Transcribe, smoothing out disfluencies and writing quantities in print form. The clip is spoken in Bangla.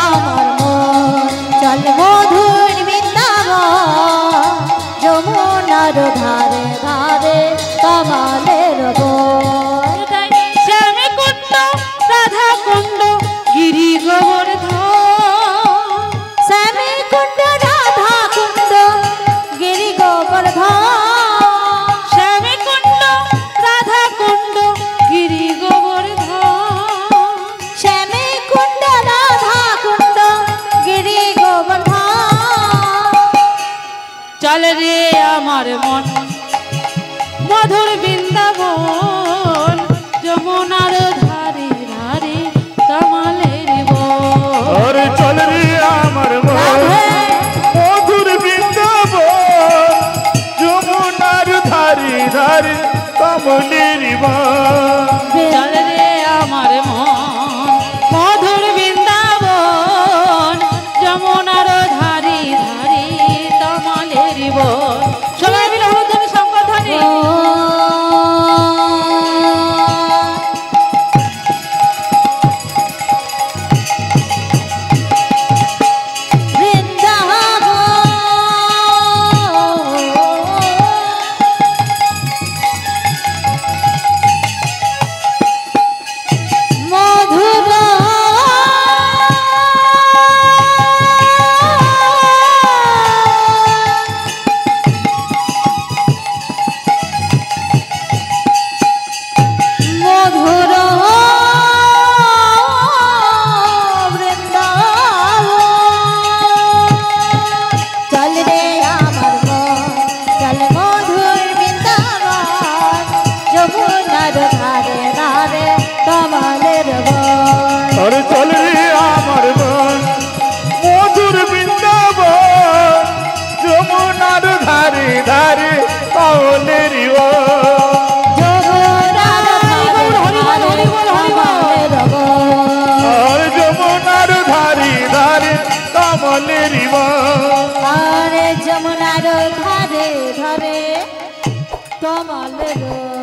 আমার মন চল মধুর বৃন্দাবন যমুনার ধারে ধারে কমলের বন শ্যামী কুণ্ড রাধা কুণ্ড গিরি গোবর্ধন শ্যামী কুণ্ড রাধা কুণ্ড গিরি গোবর্ধন শ্যামী কুণ্ড রাধা কুণ্ড গিরি গোবর্ধন শ্যামী কুণ্ড রাধা কুণ্ড গিরি গোবর্ধন চল রে আমার মন মধুর বৃন্দাবন যমুনার ধারে ধারে কমলের বন আরে চল রে আমার মন মধুর বৃন্দাবন যমুনার ধারে ধারে কমলের বন চল রে আমার মন মধুর বৃন্দাবন যমুনার ধারে ধারে কমলের বন সবাই মিলে হলুদ শঙ্কর ধ্বনি আরে চল রে আমার মন মধুর বৃন্দাবন যমুনার ধারে ধারে কমলের আর যমুনার ধারে ধারে কমলের আরে যমুনার ধারে ধারে কমলের